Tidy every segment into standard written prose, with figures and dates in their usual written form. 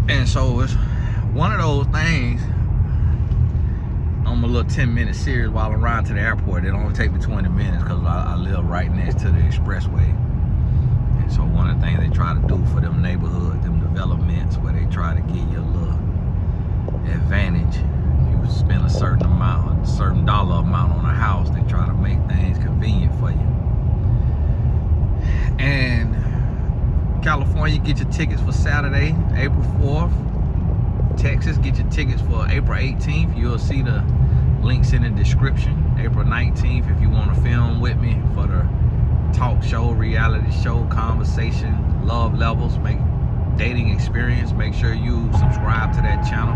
And so it's one of those things. I'm a little 10-minute series while I'm riding to the airport. It only take me 20 minutes because I live right next to the expressway. And so one of the things they try to do for them neighborhoods, them developments, where they try to give you a little advantage. If you spend a certain amount, a certain dollar amount on a house, they try to make things convenient for you. And California, get your tickets for Saturday, April 4th. Texas, get your tickets for April 18th. You'll see the links in the description. April 19th, if you want to film with me for the talk show, reality show, conversation, love levels, make dating experience, make sure you subscribe to that channel.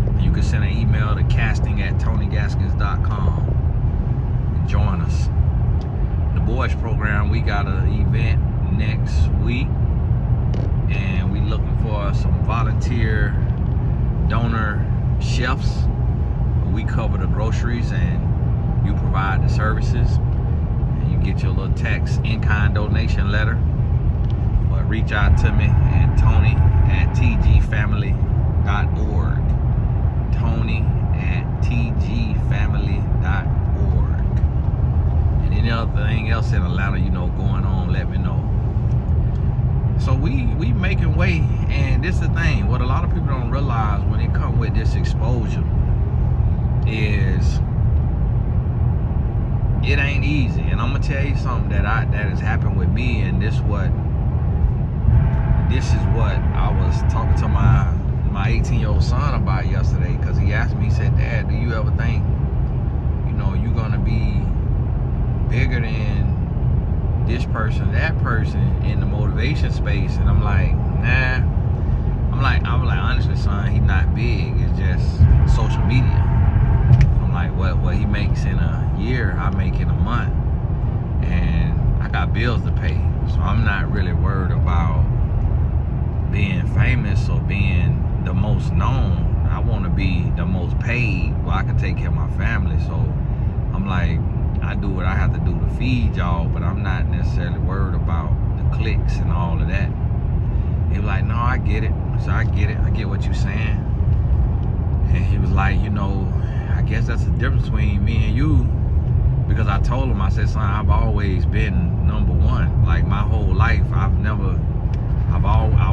And you can send an email to casting@tonygaskins.com and join us. The boys program, we got an event next week, and we looking for some volunteer donor chefs. We cover the groceries and you provide the services, and you get your little tax in-kind donation letter. But reach out to me at tony@tgfamily.org. tony@tgfamily.org. And any other thing else in Atlanta going on, let me know. So we making way, and this is the thing. What a lot of people don't realize when it comes with this exposure is it ain't easy. And I'm gonna tell you something that has happened with me, and this is what I was talking to my 18-year-old son about yesterday, because he asked me, he said, "Dad, do you ever think you're gonna be bigger than this person, that person in the motivation space?" And I'm like, nah. I'm like, honestly, son, he's not big. It's just social media. I'm like, what he makes in a year, I make in a month, and I got bills to pay. So I'm not really worried about being famous or being the most known. I want to be the most paid where I can take care of my family. So I'm like, I do what I have to do to feed y'all, but I'm not necessarily worried about the clicks and all of that. He was like, "No, I get it." So I get it. I get what you're saying. And he was like, I guess that's the difference between me and you. Because I told him, I said, "Son, I've always been number one. Like my whole life, I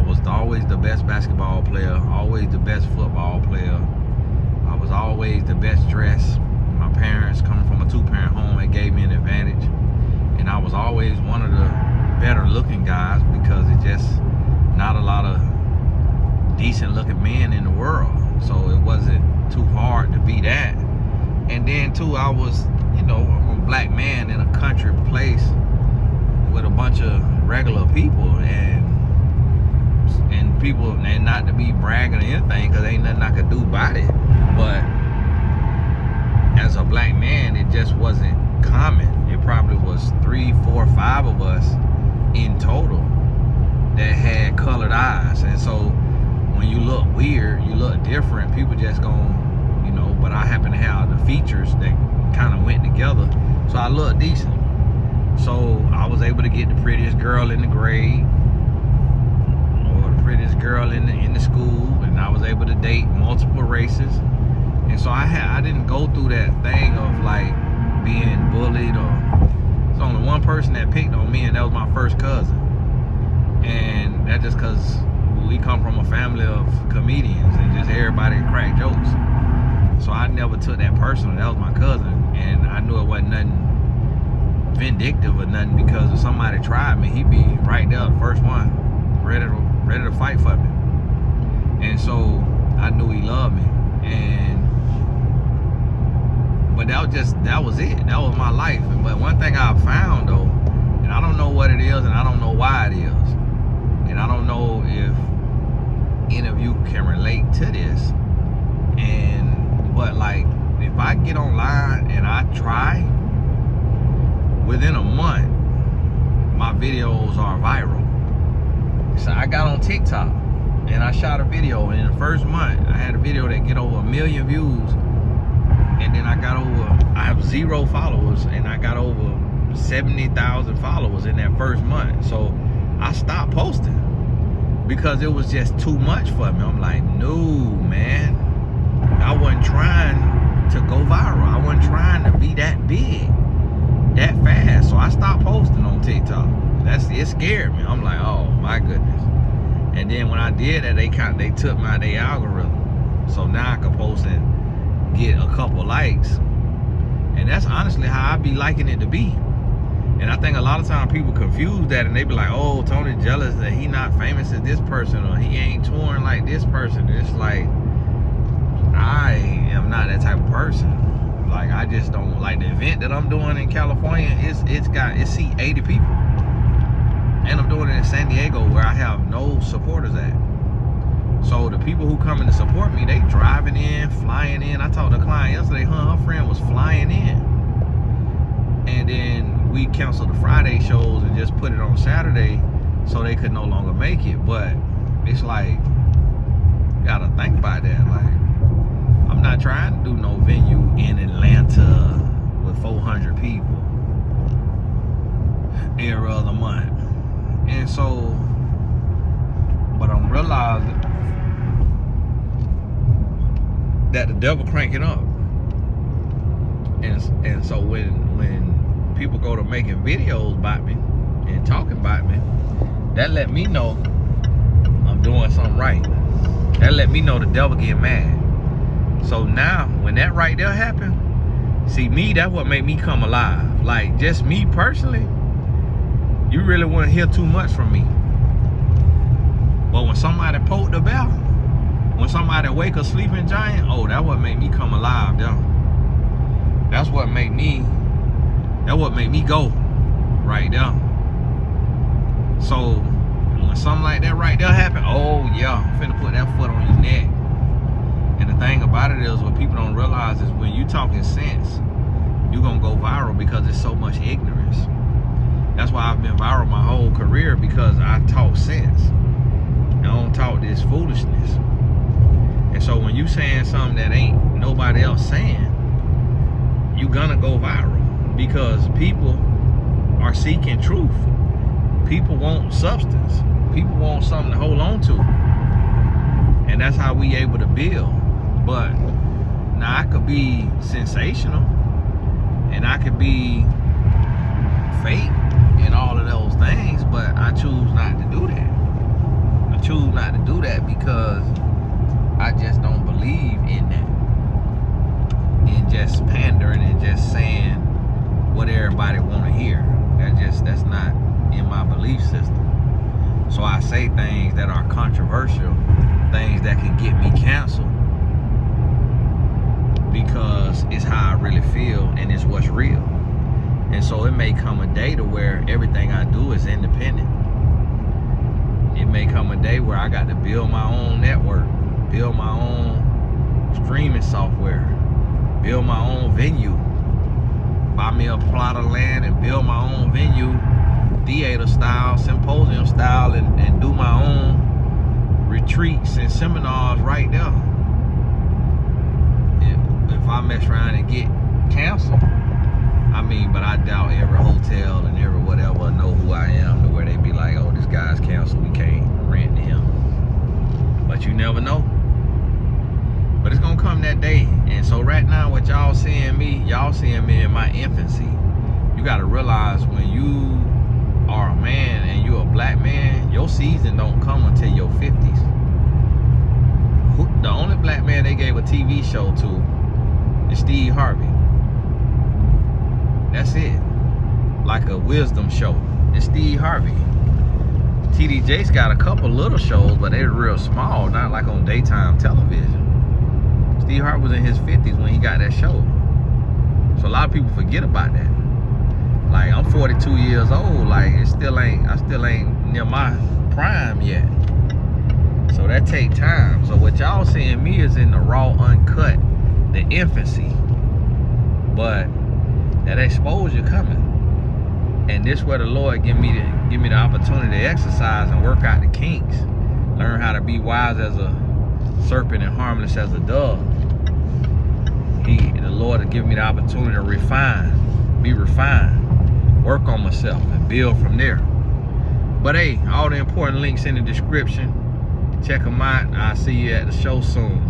was always the best basketball player, always the best football player. I was always the best dressed. My parents, coming from a two-parent home, it gave me an advantage. And I was always one of the better looking guys, because it's just not a lot of decent looking men in the world. So it wasn't too hard to be that. And then too, I was, I'm a black man in a country place with a bunch of regular people, and people, and not to be bragging or anything, because ain't nothing I could do about it. But as a black man, it just wasn't common. It probably was 3, 4, 5 of us in total that had colored eyes. And so when you look weird, you look different, people just gon', but I happen to have the features that kind of went together, so I look decent. So I was able to get the prettiest girl in the grade, or the prettiest girl in the school, and I was able to date multiple races. And so I didn't go through that thing of like being bullied, or there's only one person that picked on me, and that was my first cousin. And that's just because we come from a family of comedians and just everybody crack jokes. So I never took that personal. That was my cousin, and I knew it wasn't nothing vindictive or nothing, because if somebody tried me, he'd be right there, the first one, ready to fight for me. And so I knew he loved me. But that was it. That was my life. But one thing I found though, and I don't know what it is, and I don't know why it is, and I don't know if any of you can relate to this, but like, if I get online and I try, within a month, my videos are viral. So I got on TikTok and I shot a video, and in the first month, I had a video that get over 1 million views, and then I have 0 followers, and I got over 70,000 followers in that first month. So I stopped posting. because it was just too much for me. I'm like, no, man. I wasn't trying to go viral. I wasn't trying to be that big, that fast. So I stopped posting on TikTok. It scared me. I'm like, oh my goodness. And then when I did that, they took their algorithm. So now I can post and get a couple likes. And that's honestly how I be liking it to be. And I think a lot of times people confuse that, and they be like, oh, Tony jealous that he not famous as this person, or he ain't touring like this person. It's like, I am not that type of person. Like, I just don't like the event that I'm doing in California. It seat 80 people. And I'm doing it in San Diego, where I have no supporters at. So the people who come in to support me, they driving in, flying in. I talked to a client yesterday, her friend was flying in. And then we canceled the Friday shows and just put it on Saturday so they could no longer make it. But it's like, you gotta think about that. Like, I'm not trying to do no venue in Atlanta with 400 people every other month. And so, but I'm realizing that the devil cranking up. And so when people go to making videos about me and talking about me, that let me know I'm doing something right. That let me know the devil getting mad. So now, when that right there happened, see me, that's what made me come alive. Like, just me personally, you really wouldn't hear too much from me. But when somebody poked the bell, when somebody wake a sleeping giant, oh, that's what made me come alive, though. That's what made me go right there. So when something like that right there happen, oh yeah, I'm finna put that foot on your neck. And the thing about it is, what people don't realize is, when you talking sense, you're gonna go viral, because there's so much ignorance. That's why I've been viral my whole career, because I talk sense. I don't talk this foolishness. And so when you saying something that ain't nobody else saying, you gonna go viral, because people are seeking truth. People want substance. People want something to hold on to. And that's how we able to build. But now I could be sensational, and I could be fake and all of those things, but I choose not to do that. I choose not to do that because I just don't believe in that. And just pandering and just saying what everybody want to hear. That's not in my belief system. So I say things that are controversial, things that can get me canceled, because it's how I really feel and it's what's real. And so it may come a day to where everything I do is independent. It may come a day where I got to build my own network, build my own streaming software, build my own venue, buy me a plot of land and build my own venue, theater style, symposium style, and do my own retreats and seminars right there. If I mess around and get canceled, I mean, but I doubt every hotel and every whatever know who I am, to where they be like, oh, this guy's canceled, we can't rent to him. But you never know. But it's gonna come that day. And so right now, what y'all seeing me in my infancy. You gotta realize, when you are a man and you're a black man, your season don't come until your 50s. The only black man they gave a TV show to is Steve Harvey. That's it. Like a wisdom show. It's Steve Harvey. TD Jakes got a couple little shows, but they're real small, not like on daytime television. Steve Harvey was in his 50s when he got that show. So a lot of people forget about that. Like, I'm 42 years old. Like, I still ain't near my prime yet. So that take time. So what y'all seeing me is in the raw, uncut, the infancy. But that exposure coming. And this where the Lord give me the opportunity to exercise and work out the kinks. Learn how to be wise as a serpent and harmless as a dove. The Lord will give me the opportunity to be refined, work on myself, and build from there. But hey, all the important links in the description. Check them out. I'll see you at the show soon.